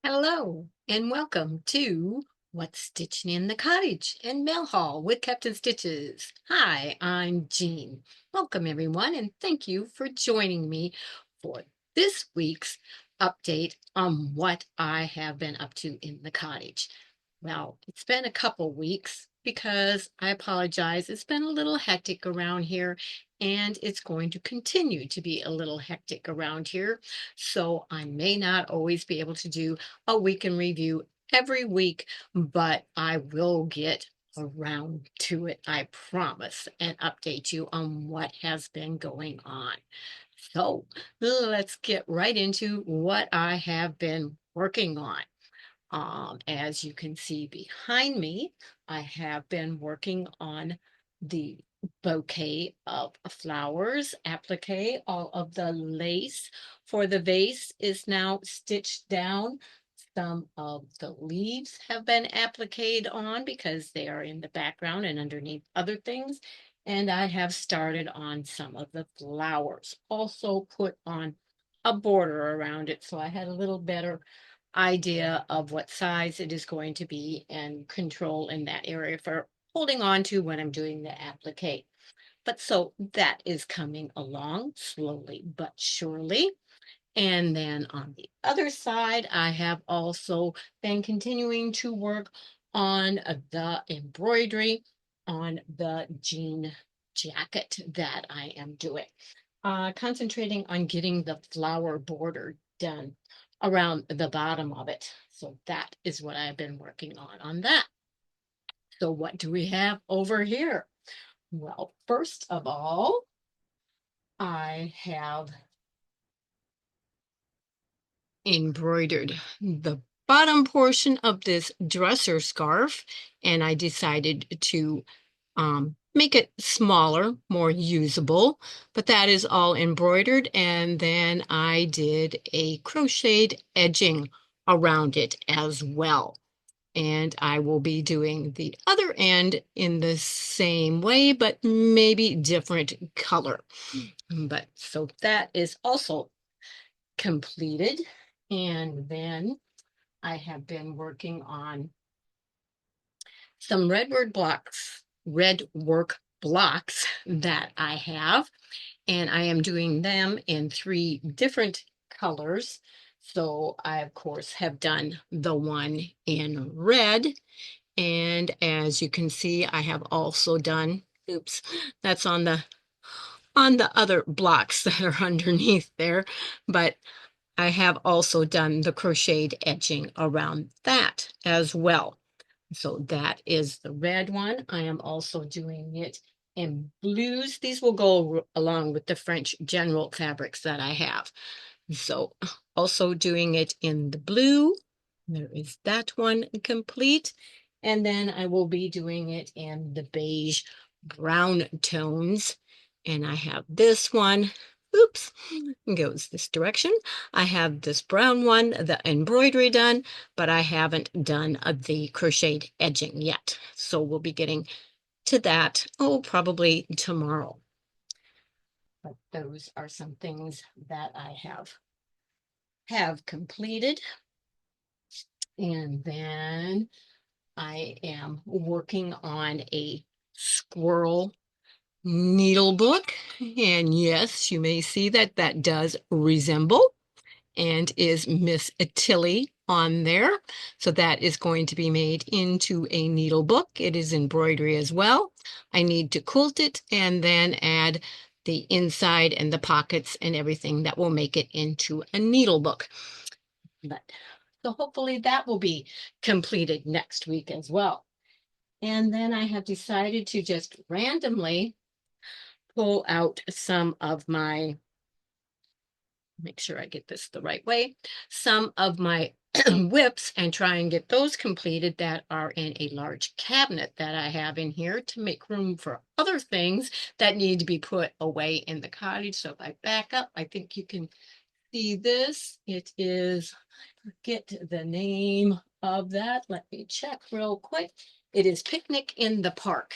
Hello and welcome to What's Stitching in the Cottage and Mail Haul with Captain Stitches. Hi, I'm Jean. Welcome everyone and thank you for joining me for this week's update on what I have been up to in the cottage. Well, it's been a couple weeks because I apologize. It's been a little hectic around here and it's going to continue to be a little hectic around here. So I may not always be able to do a week in review every week, but I will get around to it, I promise, and update you on what has been going on. So let's get right into what I have been working on. As you can see behind me, I have been working on the bouquet of flowers applique. All of the lace for the vase is now stitched down. Some of the leaves have been appliqued on because they are in the background and underneath other things. And I have started on some of the flowers, also put on a border around it. So I had a little better idea of what size it is going to be and control in that area for holding on to when I'm doing the applique. But so that is coming along slowly but surely. And then on the other side, I have also been continuing to work on the embroidery on the jean jacket that I am doing. Concentrating on getting the flower border done around the bottom of it. So that is what I've been working on that. So what do we have over here? Well, first of all, I have embroidered the bottom portion of this dresser scarf, and I decided to make it smaller, more usable, but that is all embroidered. And then I did a crocheted edging around it as well. And I will be doing the other end in the same way, but maybe different color. But so that is also completed. And then I have been working on some red work blocks that I have, and I am doing them in three different colors. So I, of course, have done the one in red. And as you can see, I have also done, oops, that's on the other blocks that are underneath there, but I have also done the crocheted edging around that as well. So that is the red one. I am also doing it in blues. These will go along with the French general fabrics that I have. So also doing it in the blue. There is that one complete. And then I will be doing it in the beige brown tones. And I have this one. Oops, goes this direction. I have this brown one, the embroidery done, but I haven't done the crocheted edging yet. So we'll be getting to that, oh, probably tomorrow. But those are some things that I have completed. And then I am working on a squirrel needle book. And yes, you may see that that does resemble and is Miss Tilly on there. So that is going to be made into a needle book. It is embroidery as well. I need to quilt it and then add the inside and the pockets and everything that will make it into a needle book. But so hopefully that will be completed next week as well. And then I have decided to just randomly pull out some of my, make sure I get this the right way, some of my whips and try and get those completed that are in a large cabinet that I have in here to make room for other things that need to be put away in the cottage. So if I back up, I think you can see this. It is, forget the name of that. Let me check real quick. It is Picnic in the Park.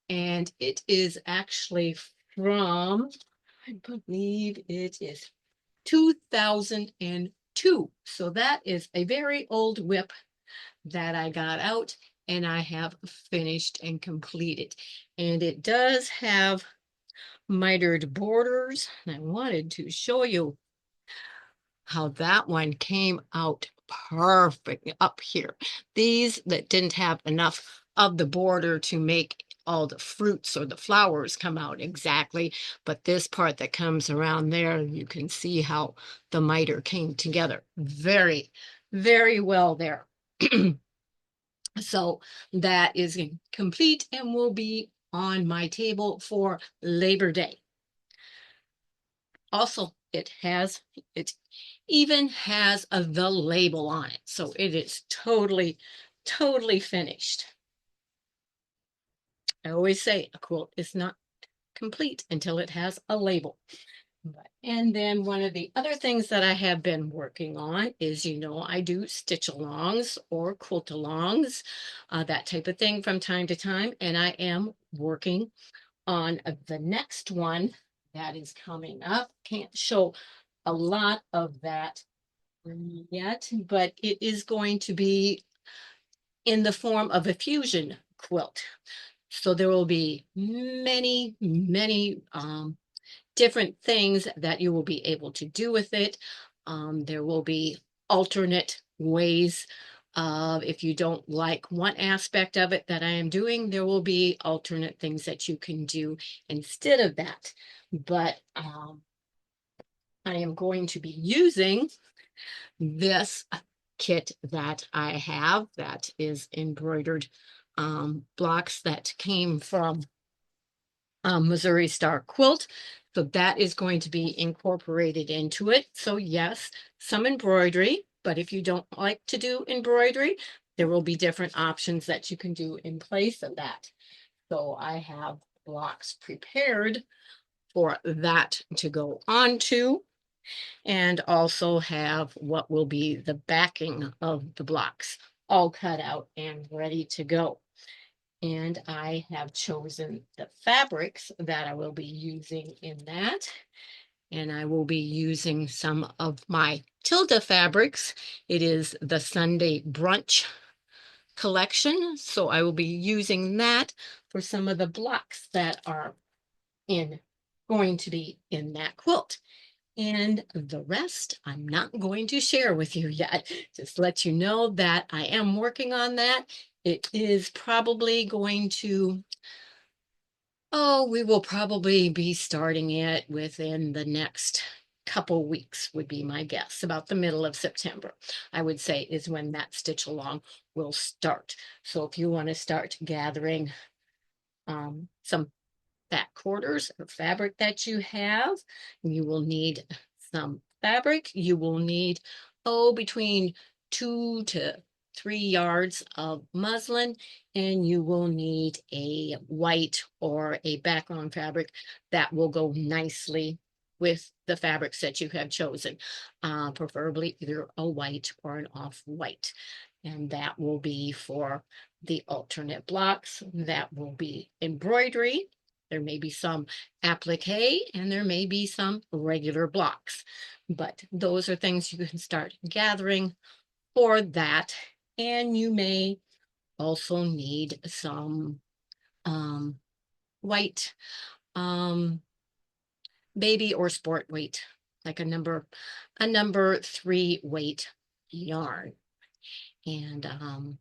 And it is actually from, I believe it is 2004. 2. So that is a very old WIP that I got out and I have finished and completed. And it does have mitered borders. And I wanted to show you how that one came out perfect up here. These that didn't have enough of the border to make all the fruits or the flowers come out exactly, but this part that comes around there, you can see how the miter came together very, very well there. So that is complete and will be on my table for Labor Day. Also, it even has the label on it. So it is totally, totally finished. I always say a quilt is not complete until it has a label. And then one of the other things that I have been working on is, I do stitch-alongs or quilt-alongs, that type of thing from time to time. And I am working on the next one that is coming up. Can't show a lot of that yet, but it is going to be in the form of a fusion quilt. So there will be many, many different things that you will be able to do with it. There will be alternate ways. If you don't like one aspect of it that I am doing, there will be alternate things that you can do instead of that. But I am going to be using this kit that I have that is embroidered blocks that came from Missouri Star Quilt. So that is going to be incorporated into it. So yes, some embroidery, but if you don't like to do embroidery, there will be different options that you can do in place of that. So I have blocks prepared for that to go onto, and also have what will be the backing of the blocks all cut out and ready to go. And I have chosen the fabrics that I will be using in that. And I will be using some of my Tilda fabrics. It is the Sunday Brunch collection. So I will be using that for some of the blocks that are going to be in that quilt. And the rest I'm not going to share with you yet. Just let you know that I am working on that. It is probably going to, we will probably be starting it within the next couple weeks would be my guess. About the middle of September, I would say, is when that stitch along will start. So if you want to start gathering some back quarters of fabric that you have, you will need some fabric. You will need, between 2 to 3 yards of muslin, and you will need a white or a background fabric that will go nicely with the fabrics that you have chosen, preferably either a white or an off-white. And that will be for the alternate blocks. That will be embroidery. There may be some applique and there may be some regular blocks, but those are things you can start gathering for that. And you may also need some white baby or sport weight, like a number 3 weight yarn. And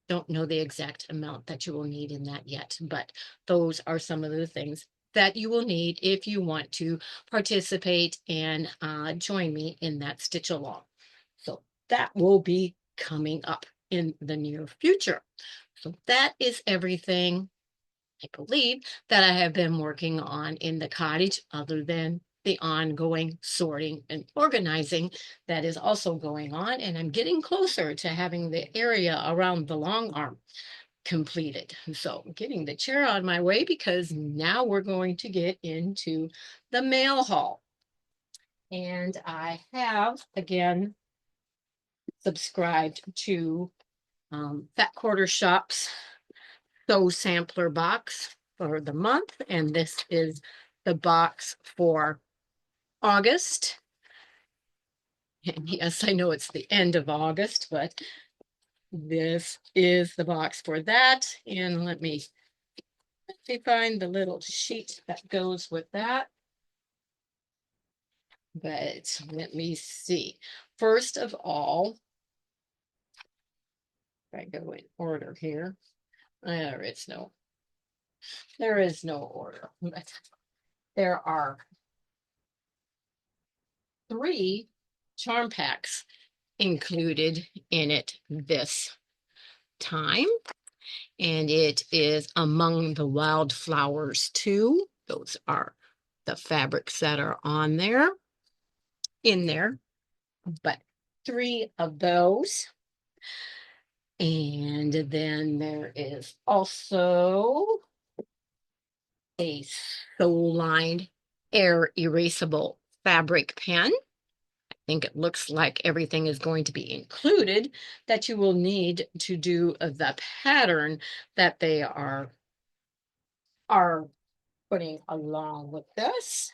don't know the exact amount that you will need in that yet, but those are some of the things that you will need if you want to participate and join me in that stitch along. So that will be coming up in the near future. So that is everything, I believe, that I have been working on in the cottage, other than the ongoing sorting and organizing that is also going on. And I'm getting closer to having the area around the long arm completed. So getting the chair on my way, because now we're going to get into the mail haul. And I have, again, subscribed to Fat Quarter Shop's Sew Sampler box for the month. And this is the box for August. And yes, I know it's the end of August, but this is the box for that. And let me find the little sheet that goes with that. But let me see. First of all, if I go in order here, there is no order. But there are 3 charm packs included in it this time. And it is Among the Wildflowers too. Those are the fabrics that are on there, in there, but 3 of those. And then there is also a sew-lined air erasable fabric pen. I think it looks like everything is going to be included that you will need to do the pattern that they are putting along with this.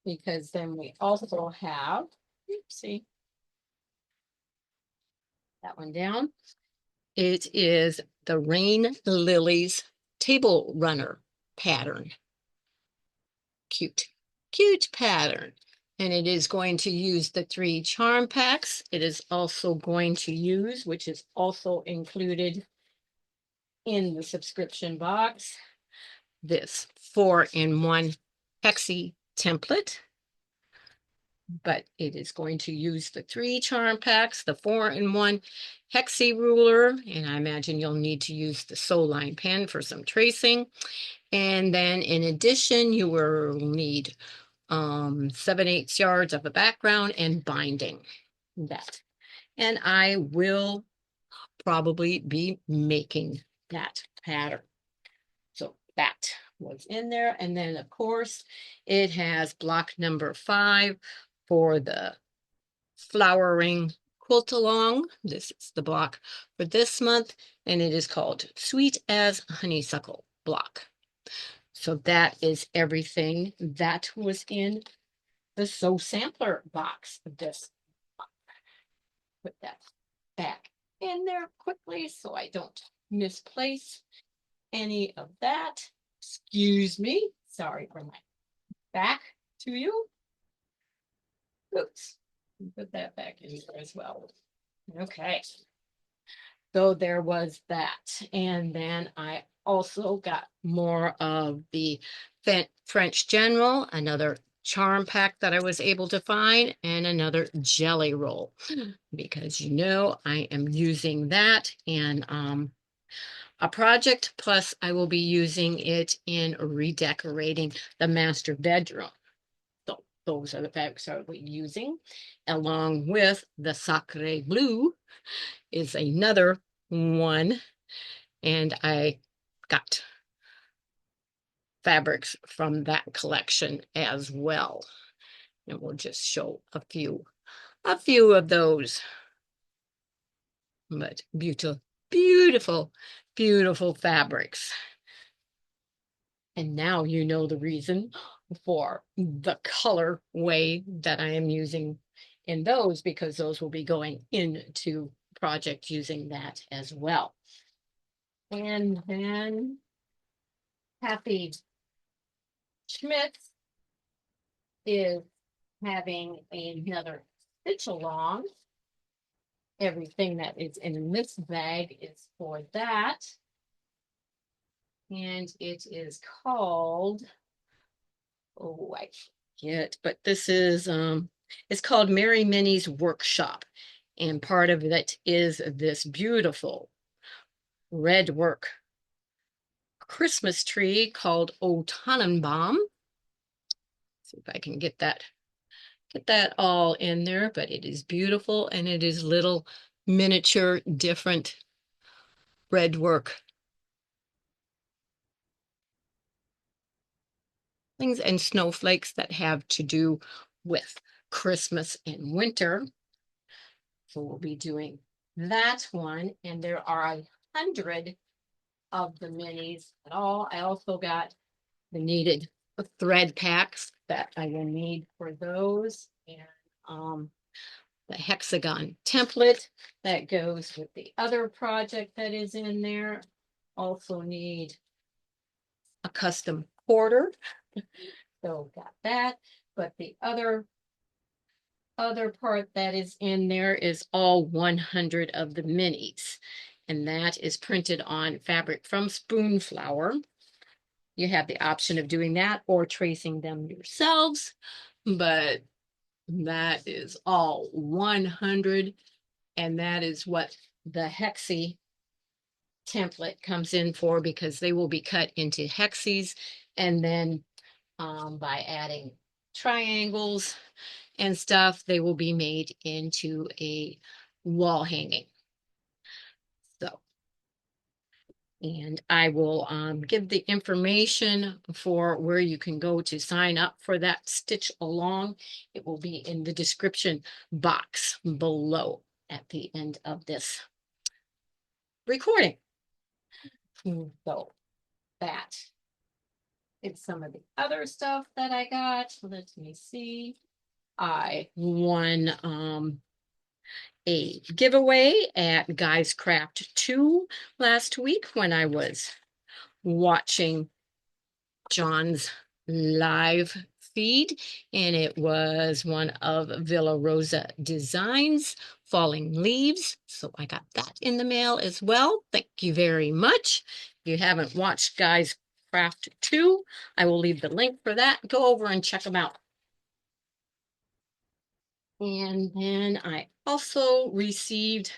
Because then we also have, see that one down. It is the Rain Lilies Table Runner pattern. Cute, cute pattern. And it is going to use the 3 charm packs. It is also going to use, which is also included in the subscription box, this 4-in-1 hexie template. But it is going to use the 3 charm packs, the 4-in-1 hexie ruler, and I imagine you'll need to use the sew line pen for some tracing. And then in addition, you will need 7/8 yards of a background and binding that. And I will probably be making that pattern. So that was in there. And then of course, it has block number 5 for the flowering quilt along. This is the block for this month, and it is called Sweet as Honeysuckle block. So that is everything that was in the Sew Sampler box of this. Put that back in there quickly so I don't misplace any of that. Excuse me. Sorry for my back to you. Oops. Put that back in there as well. Okay. So there was that. And then I also got more of the French General, another charm pack that I was able to find, and another jelly roll. Because you know I am using that in a project, plus I will be using it in redecorating the master bedroom. So those are the fabrics I'll be using, along with the Sacre Bleu is another one. And I got fabrics from that collection as well. And we'll just show a few of those. But beautiful, beautiful, beautiful fabrics. And now you know the reason for the color way that I am using in those, because those will be going into project using that as well. And then Happy Schmidt is having another stitch along. Everything that is in this bag is for that. And it is called, oh, I forget, but this is it's called Mary Minnie's Workshop. And part of it is this beautiful red work Christmas tree called O Tannenbaum. See if I can get that all in there, but it is beautiful, and it is little miniature different red work things and snowflakes that have to do with Christmas and winter. So we'll be doing that one, and there are 100 of the minis at all. I also got the needed thread packs that I will need for those, and the hexagon template that goes with the other project that is in there. Also need a custom quarter. So got that. But the other part that is in there is all 100 of the minis. And that is printed on fabric from Spoonflower. You have the option of doing that or tracing them yourselves, but that is all 100. And that is what the hexie template comes in for, because they will be cut into hexies. And then by adding triangles and stuff, they will be made into a wall hanging. So, and I will give the information for where you can go to sign up for that stitch along. It will be in the description box below at the end of this recording. So that is some of the other stuff that I got. Let me see. I won a giveaway at Guys Craft 2 last week when I was watching John's live feed, and it was one of Villa Rosa Designs Falling Leaves. So I got that in the mail as well. Thank you very much. If you haven't watched Guys Craft 2, I will leave the link for that. Go over and check them out. And then I also received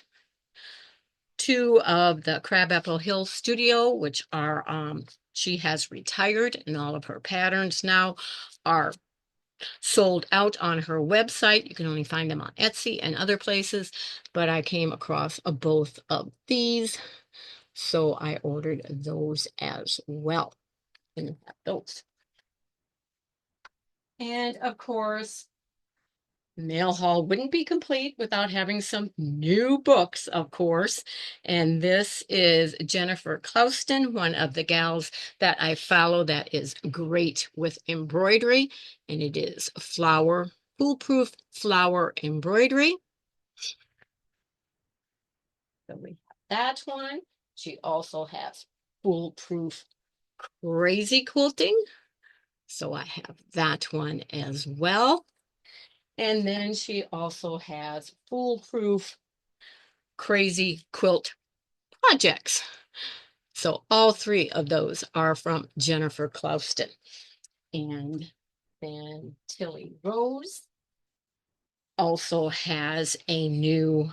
2 of the Crabapple Hill Studio, which are, she has retired, and all of her patterns now are sold out on her website. You can only find them on Etsy and other places, but I came across both of these, so I ordered those as well. And those. And of course, mail haul wouldn't be complete without having some new books, of course. And this is Jennifer Clouston, one of the gals that I follow that is great with embroidery. And it is foolproof flower embroidery. So we have that one. She also has foolproof crazy quilting. So I have that one as well. And then she also has foolproof crazy quilt projects. So all 3 of those are from Jennifer Clouston. And then Tilly Rose also has a new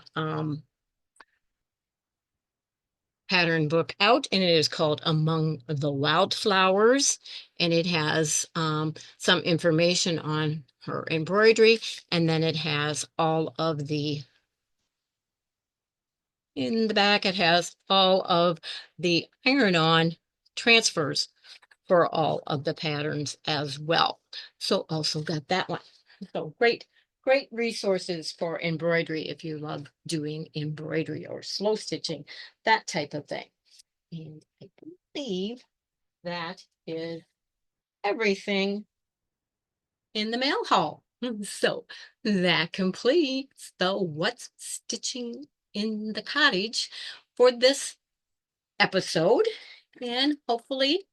pattern book out, and it is called Among the Wildflowers, and it has some information on her embroidery, and then it has all of the in the back, it has all of the iron-on transfers for all of the patterns as well. So also got that one. So great resources for embroidery if you love doing embroidery or slow stitching, that type of thing. And I believe that is everything in the mail haul. So that completes the What's Stitching in the Cottage for this episode. And hopefully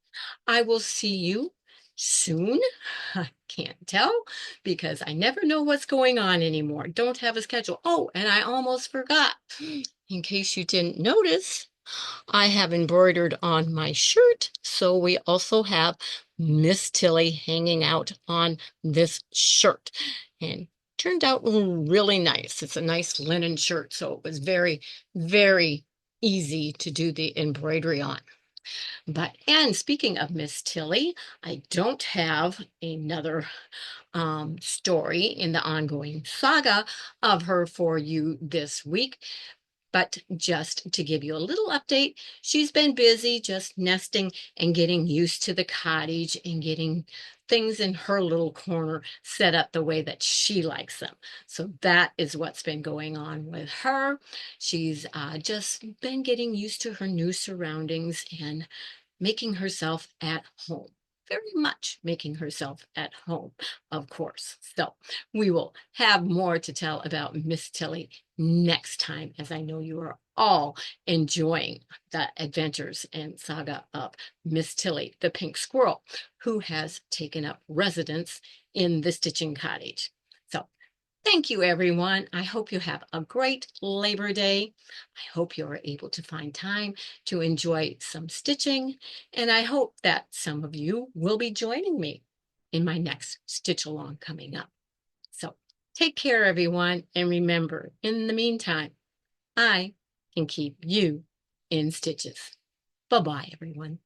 I will see you soon. I can't tell because I never know what's going on anymore. Don't have a schedule. Oh, and I almost forgot. In case you didn't notice, I have embroidered on my shirt. So we also have Miss Tilly hanging out on this shirt. And turned out really nice. It's a nice linen shirt. So it was very, very easy to do the embroidery on. And speaking of Miss Tilly, I don't have another story in the ongoing saga of her for you this week. But just to give you a little update, she's been busy just nesting and getting used to the cottage and getting things in her little corner set up the way that she likes them. So that is what's been going on with her. She's just been getting used to her new surroundings and making herself at home. very much making herself at home, of course. So we will have more to tell about Miss Tilly next time, as I know you are all enjoying the adventures and saga of Miss Tilly, the pink squirrel, who has taken up residence in the Stitching Cottage. So thank you, everyone. I hope you have a great Labor Day. I hope you are able to find time to enjoy some stitching, and I hope that some of you will be joining me in my next Stitch Along coming up. So take care, everyone, and remember, in the meantime, I can keep you in stitches. Bye-bye, everyone.